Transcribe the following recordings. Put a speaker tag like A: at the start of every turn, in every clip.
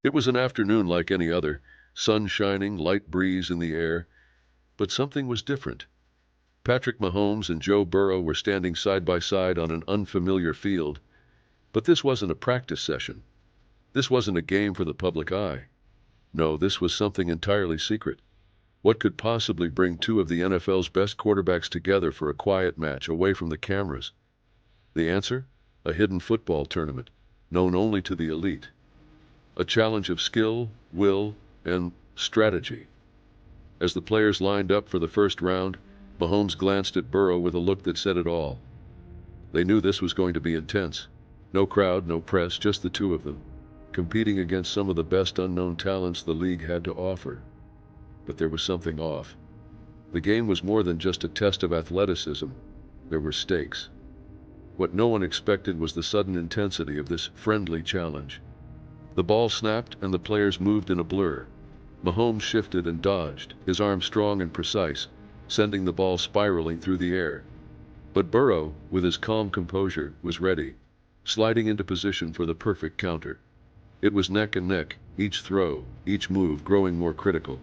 A: It was an afternoon like any other, sun shining, light breeze in the air, but something was different. Patrick Mahomes and Joe Burrow were standing side by side on an unfamiliar field, but this wasn't a practice session. This wasn't a game for the public eye. No, this was something entirely secret. What could possibly bring two of the NFL's best quarterbacks together for a quiet match away from the cameras? The answer? A hidden football tournament, known only to the elite. A challenge of skill, will, and strategy. As the players lined up for the first round, Mahomes glanced at Burrow with a look that said it all. They knew this was going to be intense. No crowd, no press, just the two of them, competing against some of the best unknown talents the league had to offer. But there was something off. The game was more than just a test of athleticism. There were stakes. What no one expected was the sudden intensity of this friendly challenge. The ball snapped and the players moved in a blur. Mahomes shifted and dodged, his arm strong and precise, sending the ball spiraling through the air. But Burrow, with his calm composure, was ready, sliding into position for the perfect counter. It was neck and neck, each throw, each move growing more critical.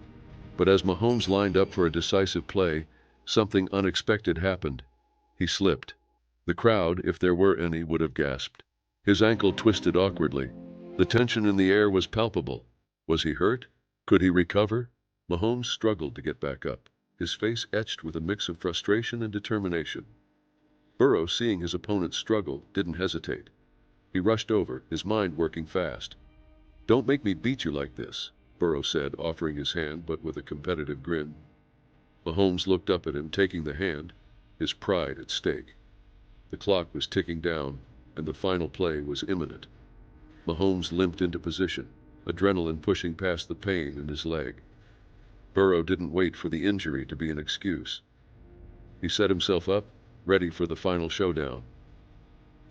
A: But as Mahomes lined up for a decisive play, something unexpected happened. He slipped. The crowd, if there were any, would have gasped. His ankle twisted awkwardly. The tension in the air was palpable. Was he hurt? Could he recover? Mahomes struggled to get back up, his face etched with a mix of frustration and determination. Burrow, seeing his opponent struggle, didn't hesitate. He rushed over, his mind working fast. "Don't make me beat you like this," Burrow said, offering his hand, but with a competitive grin. Mahomes looked up at him, taking the hand, his pride at stake. The clock was ticking down, and the final play was imminent. Mahomes limped into position, adrenaline pushing past the pain in his leg. Burrow didn't wait for the injury to be an excuse. He set himself up, ready for the final showdown.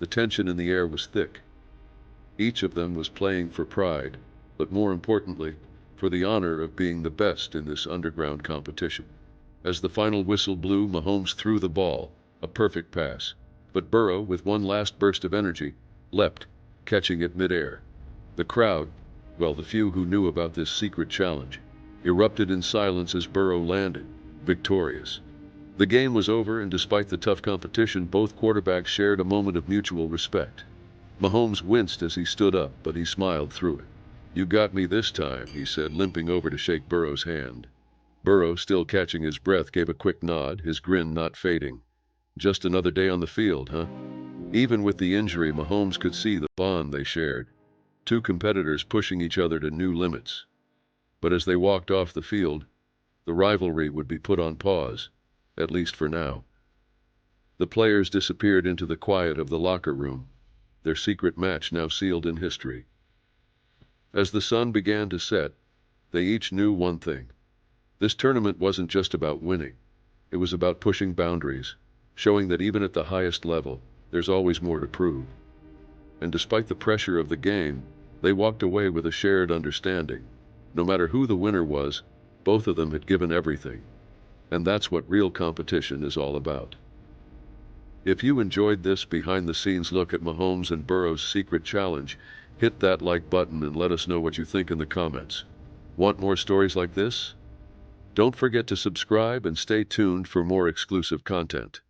A: The tension in the air was thick. Each of them was playing for pride, but more importantly, for the honor of being the best in this underground competition. As the final whistle blew, Mahomes threw the ball, a perfect pass. But Burrow, with one last burst of energy, leapt, catching it midair. The crowd, well, the few who knew about this secret challenge, erupted in silence as Burrow landed, victorious. The game was over, and despite the tough competition, both quarterbacks shared a moment of mutual respect. Mahomes winced as he stood up, but he smiled through it. "You got me this time," he said, limping over to shake Burrow's hand. Burrow, still catching his breath, gave a quick nod, his grin not fading. "Just another day on the field, huh?" Even with the injury, Mahomes could see the bond they shared. Two competitors pushing each other to new limits. But as they walked off the field, the rivalry would be put on pause, at least for now. The players disappeared into the quiet of the locker room, their secret match now sealed in history. As the sun began to set, they each knew one thing. This tournament wasn't just about winning. It was about pushing boundaries, showing that even at the highest level, there's always more to prove. And despite the pressure of the game, they walked away with a shared understanding. No matter who the winner was, both of them had given everything. And that's what real competition is all about. If you enjoyed this behind-the-scenes look at Mahomes and Burrow's secret challenge, hit that like button and let us know what you think in the comments. Want more stories like this? Don't forget to subscribe and stay tuned for more exclusive content.